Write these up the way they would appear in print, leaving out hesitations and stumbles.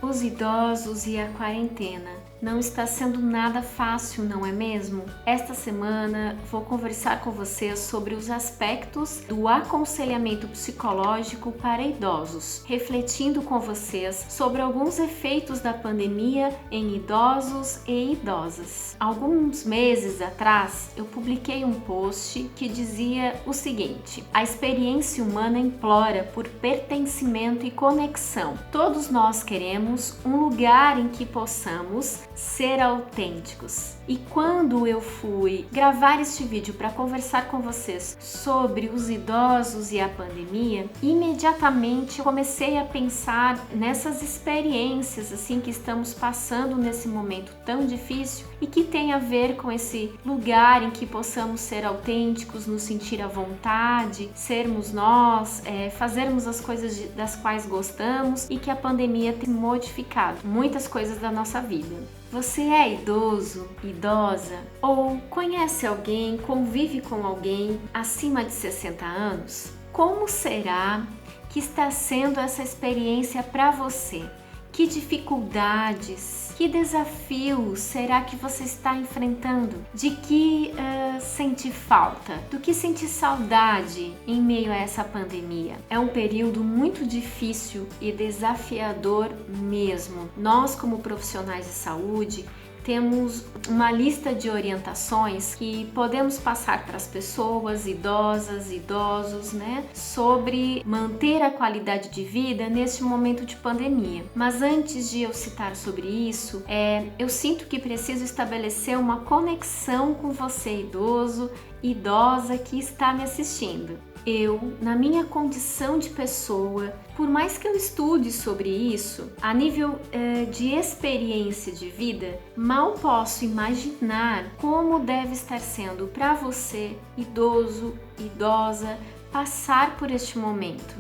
Os idosos e a quarentena. Não está sendo nada fácil, não é mesmo? Esta semana vou conversar com vocês sobre os aspectos do aconselhamento psicológico para idosos, refletindo com vocês sobre alguns efeitos da pandemia em idosos e idosas. Alguns meses atrás, eu publiquei um post que dizia o seguinte: a experiência humana implora por pertencimento e conexão. Todos nós queremos um lugar em que possamos ser autênticos. E quando eu fui gravar este vídeo para conversar com vocês sobre os idosos e a pandemia, imediatamente eu comecei a pensar nessas experiências assim que estamos passando nesse momento tão difícil e que tem a ver com esse lugar em que possamos ser autênticos, nos sentir à vontade, sermos nós, fazermos as coisas das quais gostamos e que a pandemia tem modificado muitas coisas da nossa vida. Você é idoso, idosa ou conhece alguém, convive com alguém acima de 60 anos? Como será que está sendo essa experiência para você? Que dificuldades, que desafios será que você está enfrentando? De que sente falta? Do que sente saudade em meio a essa pandemia? É um período muito difícil e desafiador mesmo. Nós, como profissionais de saúde, temos uma lista de orientações que podemos passar para as pessoas idosas, idosos, sobre manter a qualidade de vida neste momento de pandemia. Mas antes de eu citar sobre isso, eu sinto que preciso estabelecer uma conexão com você, idoso, idosa que está me assistindo. Eu, na minha condição de pessoa, por mais que eu estude sobre isso, a nível de experiência de vida, mal posso imaginar como deve estar sendo para você, idoso, idosa, passar por este momento,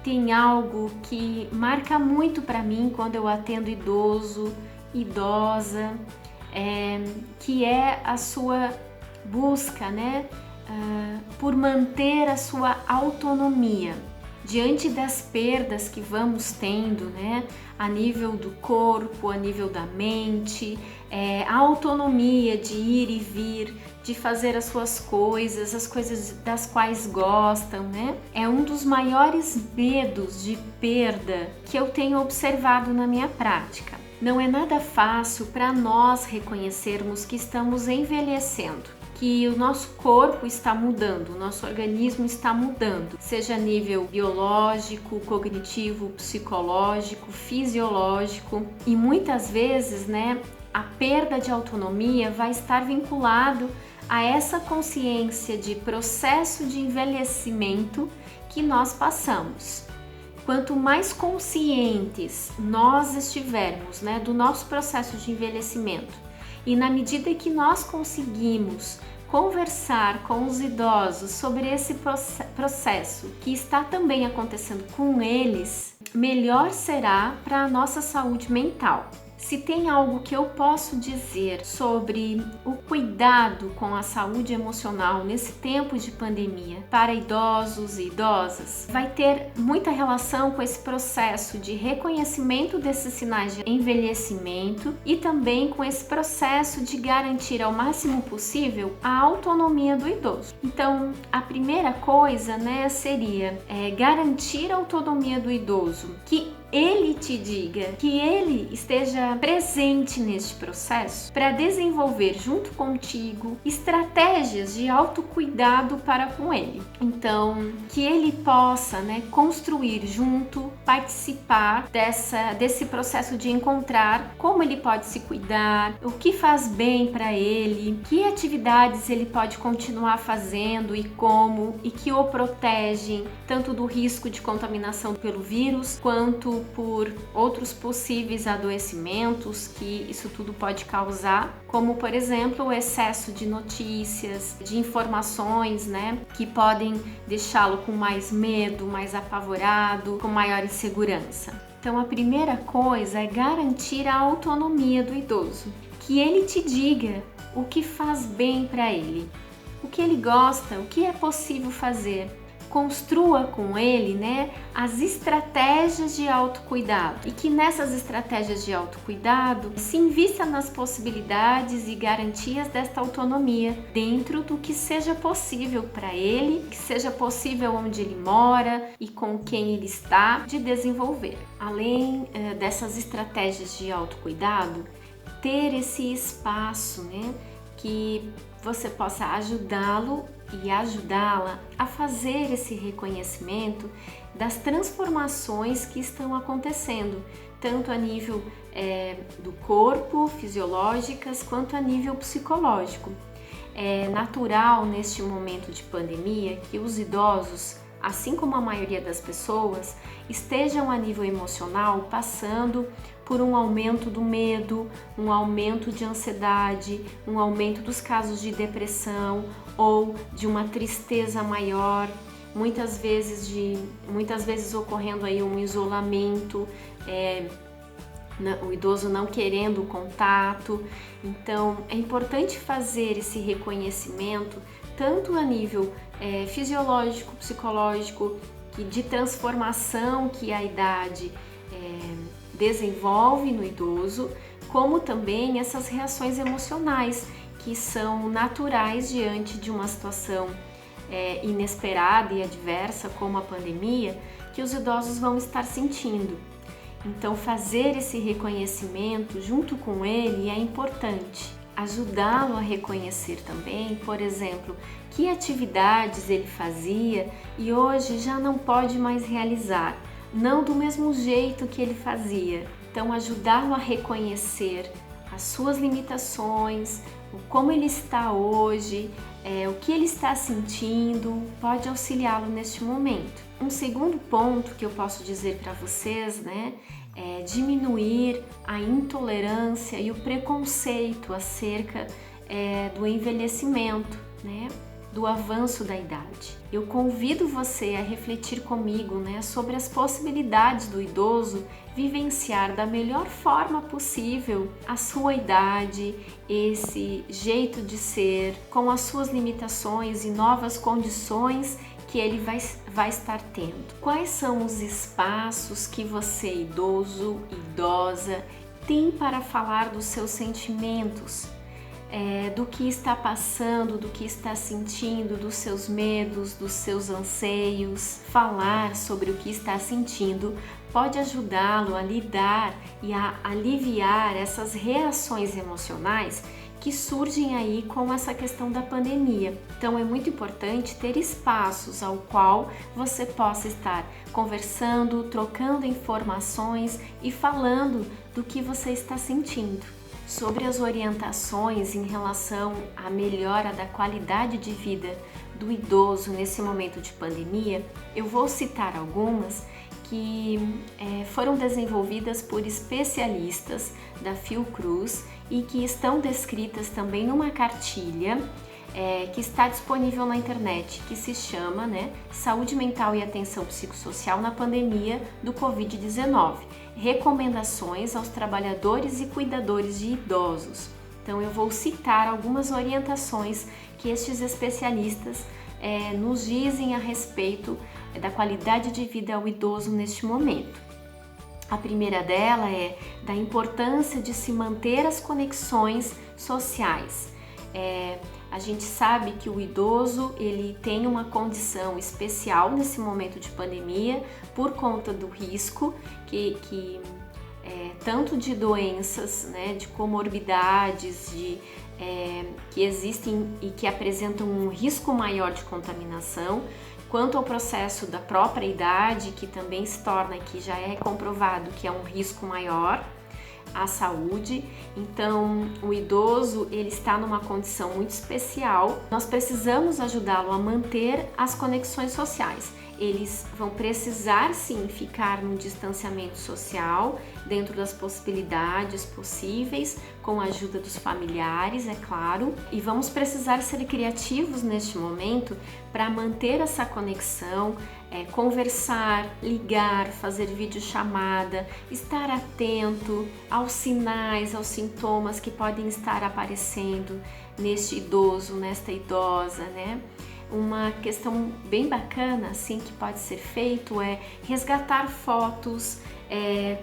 Tem algo que marca muito para mim quando eu atendo idoso, idosa, que é a sua busca, por manter a sua autonomia diante das perdas que vamos tendo, a nível do corpo, a nível da mente, a autonomia de ir e vir, de fazer as suas coisas, as coisas das quais gostam, É um dos maiores medos de perda que eu tenho observado na minha prática. Não é nada fácil para nós reconhecermos que estamos envelhecendo, que o nosso corpo está mudando, o nosso organismo está mudando, seja a nível biológico, cognitivo, psicológico, fisiológico, e muitas vezes, a perda de autonomia vai estar vinculado a essa consciência de processo de envelhecimento que nós passamos. Quanto mais conscientes nós estivermos, do nosso processo de envelhecimento, e na medida que nós conseguimos conversar com os idosos sobre esse processo que está também acontecendo com eles, melhor será para a nossa saúde mental. Se tem algo que eu posso dizer sobre o cuidado com a saúde emocional nesse tempo de pandemia para idosos e idosas, vai ter muita relação com esse processo de reconhecimento desses sinais de envelhecimento e também com esse processo de garantir ao máximo possível a autonomia do idoso. Então, a primeira coisa, seria garantir a autonomia do idoso, que ele te diga, que ele esteja presente neste processo para desenvolver junto contigo estratégias de autocuidado para com ele. Então, que ele possa, construir junto, participar desse processo de encontrar como ele pode se cuidar, o que faz bem para ele, que atividades ele pode continuar fazendo e como, e que o protegem tanto do risco de contaminação pelo vírus quanto por outros possíveis adoecimentos que isso tudo pode causar, como por exemplo o excesso de notícias, de informações, que podem deixá-lo com mais medo, mais apavorado, com maior insegurança. Então a primeira coisa é garantir a autonomia do idoso, que ele te diga o que faz bem para ele, o que ele gosta, o que é possível fazer, construa com ele, né, as estratégias de autocuidado, e que nessas estratégias de autocuidado se invista nas possibilidades e garantias desta autonomia dentro do que seja possível para ele, que seja possível onde ele mora e com quem ele está, de desenvolver. Além dessas estratégias de autocuidado, ter esse espaço, né, que você possa ajudá-lo e ajudá-la a fazer esse reconhecimento das transformações que estão acontecendo, tanto a nível do corpo, fisiológicas, quanto a nível psicológico. É natural neste momento de pandemia que os idosos, assim como a maioria das pessoas, estejam a nível emocional passando por um aumento do medo, um aumento de ansiedade, um aumento dos casos de depressão ou de uma tristeza maior, muitas vezes ocorrendo aí um isolamento, o idoso não querendo contato. Então é importante fazer esse reconhecimento tanto a nível fisiológico, psicológico, de transformação que a idade desenvolve no idoso, como também essas reações emocionais que são naturais diante de uma situação inesperada e adversa, como a pandemia, que os idosos vão estar sentindo. Então, fazer esse reconhecimento junto com ele é importante. Ajudá-lo a reconhecer também, por exemplo, que atividades ele fazia e hoje já não pode mais realizar, não do mesmo jeito que ele fazia. Então, ajudá-lo a reconhecer as suas limitações, como ele está hoje, o que ele está sentindo, pode auxiliá-lo neste momento. Um segundo ponto que eu posso dizer para vocês, né, é diminuir a intolerância e o preconceito acerca do envelhecimento, né, do avanço da idade. Eu convido você a refletir comigo, né, sobre as possibilidades do idoso vivenciar da melhor forma possível a sua idade, esse jeito de ser, com as suas limitações e novas condições que ele vai estar tendo. Quais são os espaços que você, idoso, idosa, tem para falar dos seus sentimentos, do que está passando, do que está sentindo, dos seus medos, dos seus anseios? Falar sobre o que está sentindo pode ajudá-lo a lidar e a aliviar essas reações emocionais que surgem aí com essa questão da pandemia. Então é muito importante ter espaços ao qual você possa estar conversando, trocando informações e falando do que você está sentindo. Sobre as orientações em relação à melhora da qualidade de vida do idoso nesse momento de pandemia, eu vou citar algumas que foram desenvolvidas por especialistas da Fiocruz e que estão descritas também numa cartilha que está disponível na internet, que se chama, Saúde Mental e Atenção Psicossocial na Pandemia do Covid-19. Recomendações aos trabalhadores e cuidadores de idosos. Então eu vou citar algumas orientações que estes especialistas nos dizem a respeito da qualidade de vida ao idoso neste momento. A primeira dela é da importância de se manter as conexões sociais. A gente sabe que o idoso ele tem uma condição especial nesse momento de pandemia por conta do risco que tanto de doenças, de comorbidades, que existem e que apresentam um risco maior de contaminação, quanto ao processo da própria idade, que também se torna, que já é comprovado que é um risco maior à saúde. Então, o idoso ele está numa condição muito especial. Nós precisamos ajudá-lo a manter as conexões sociais. Eles vão precisar sim ficar num distanciamento social dentro das possibilidades possíveis, com a ajuda dos familiares, é claro, e vamos precisar ser criativos neste momento para manter essa conexão, conversar, ligar, fazer videochamada, estar atento aos sinais, aos sintomas que podem estar aparecendo neste idoso, nesta idosa, uma questão bem bacana assim que pode ser feito é resgatar fotos,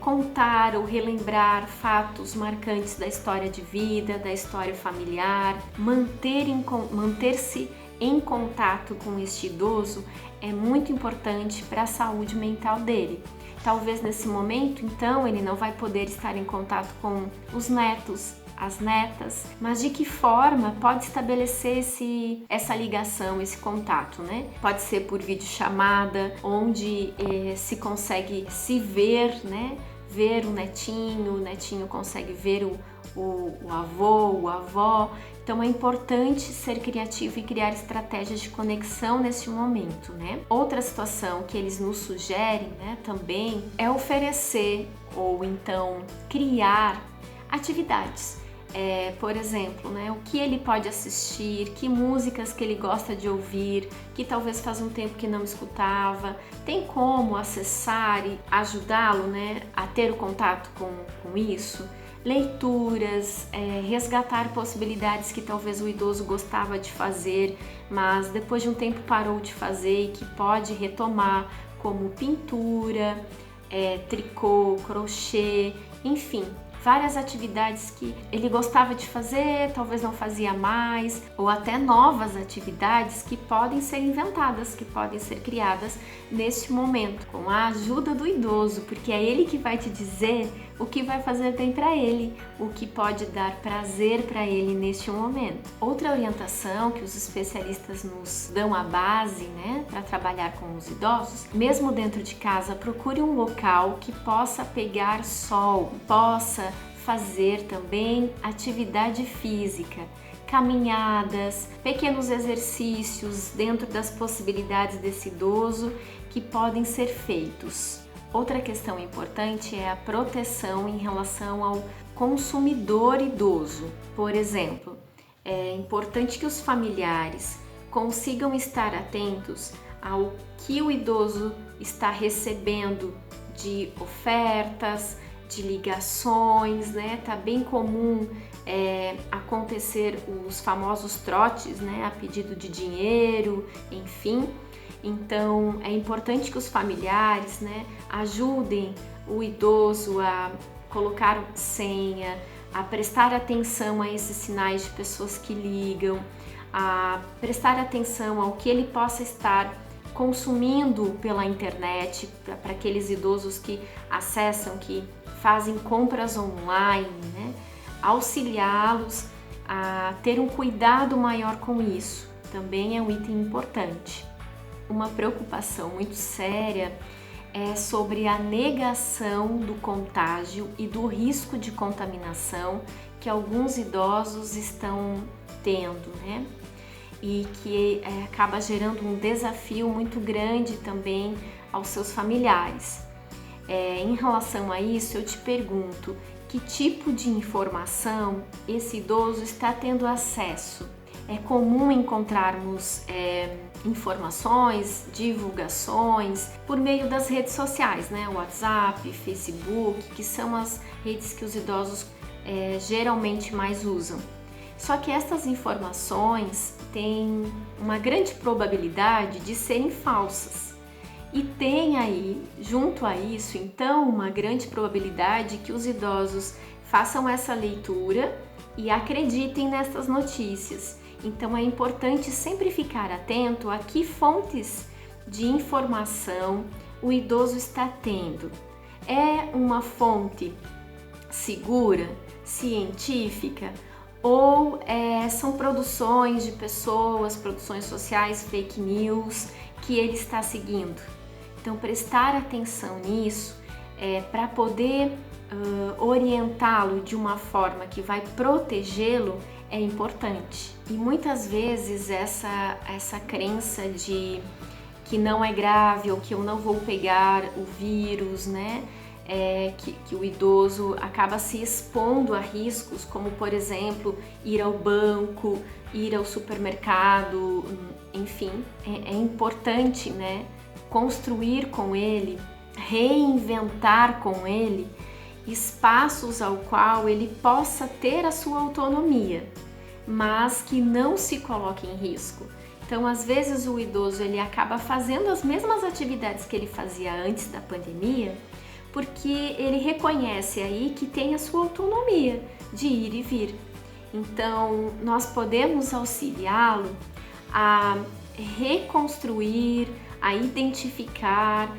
contar ou relembrar fatos marcantes da história de vida, da história familiar, manter-se em contato com este idoso é muito importante para a saúde mental dele. Talvez nesse momento, então, ele não vai poder estar em contato com os netos, as netas, mas de que forma pode estabelecer essa ligação, esse contato, né? Pode ser por videochamada, onde se consegue se ver, né? Ver o netinho consegue ver o avô, a avó. Então é importante ser criativo e criar estratégias de conexão nesse momento, né? Outra situação que eles nos sugerem, né, também é oferecer ou então criar atividades. Por exemplo, né, o que ele pode assistir, que músicas que ele gosta de ouvir, que talvez faz um tempo que não escutava. Tem como acessar e ajudá-lo, né, a ter o contato com isso? Leituras, resgatar possibilidades que talvez o idoso gostava de fazer, mas depois de um tempo parou de fazer e que pode retomar, como pintura, tricô, crochê, enfim. Várias atividades que ele gostava de fazer, talvez não fazia mais, ou até novas atividades que podem ser inventadas, que podem ser criadas neste momento, com a ajuda do idoso, porque é ele que vai te dizer o que vai fazer bem para ele, o que pode dar prazer para ele neste momento. Outra orientação que os especialistas nos dão a base, né, para trabalhar com os idosos, mesmo dentro de casa, procure um local que possa pegar sol, possa fazer também atividade física, caminhadas, pequenos exercícios dentro das possibilidades desse idoso que podem ser feitos. Outra questão importante é a proteção em relação ao consumidor idoso. Por exemplo, é importante que os familiares consigam estar atentos ao que o idoso está recebendo de ofertas, de ligações, né? Tá bem comum acontecer os famosos trotes, né? A pedido de dinheiro, enfim. Então é importante que os familiares, né, ajudem o idoso a colocar senha, a prestar atenção a esses sinais de pessoas que ligam, a prestar atenção ao que ele possa estar consumindo pela internet, para aqueles idosos que acessam, que fazem compras online, né? Auxiliá-los a ter um cuidado maior com isso, também é um item importante. Uma preocupação muito séria é sobre a negação do contágio e do risco de contaminação que alguns idosos estão tendo, né? E que acaba gerando um desafio muito grande também aos seus familiares. Em relação a isso, eu te pergunto, que tipo de informação esse idoso está tendo acesso? É comum encontrarmos informações, divulgações por meio das redes sociais, né? WhatsApp, Facebook, que são as redes que os idosos geralmente mais usam. Só que essas informações têm uma grande probabilidade de serem falsas. E tem aí, junto a isso, então, uma grande probabilidade que os idosos façam essa leitura e acreditem nessas notícias. Então é importante sempre ficar atento a que fontes de informação o idoso está tendo. É uma fonte segura, científica, ou são produções de pessoas, produções sociais, fake news que ele está seguindo? Então prestar atenção nisso para poder orientá-lo de uma forma que vai protegê-lo é importante. E muitas vezes essa crença de que não é grave ou que eu não vou pegar o vírus, né? Que o idoso acaba se expondo a riscos, como por exemplo ir ao banco, ir ao supermercado, enfim, é importante, né, construir com ele, reinventar com ele espaços ao qual ele possa ter a sua autonomia, mas que não se coloque em risco. Então, às vezes o idoso ele acaba fazendo as mesmas atividades que ele fazia antes da pandemia, porque ele reconhece aí que tem a sua autonomia de ir e vir. Então, nós podemos auxiliá-lo a reconstruir, a identificar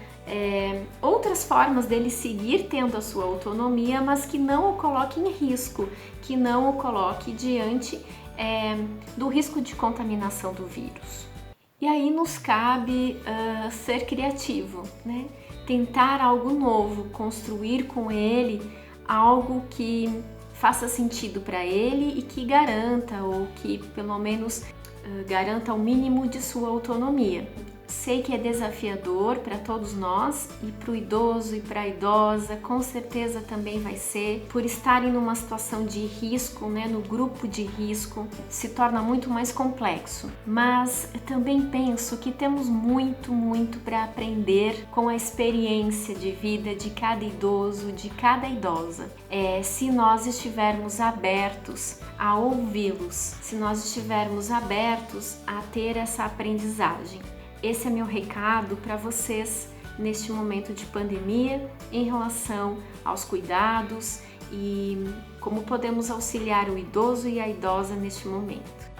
outras formas dele seguir tendo a sua autonomia, mas que não o coloque em risco, que não o coloque diante do risco de contaminação do vírus. E aí nos cabe ser criativo, né? Tentar algo novo, construir com ele algo que faça sentido para ele e que garanta, ou que pelo menos garanta o mínimo de sua autonomia. Sei que é desafiador para todos nós, e para o idoso e para a idosa, com certeza também vai ser, por estarem numa situação de risco, né, no grupo de risco, se torna muito mais complexo. Mas também penso que temos muito para aprender com a experiência de vida de cada idoso, de cada idosa. Se nós estivermos abertos a ouvi-los, se nós estivermos abertos a ter essa aprendizagem. Esse é meu recado para vocês neste momento de pandemia em relação aos cuidados e como podemos auxiliar o idoso e a idosa neste momento.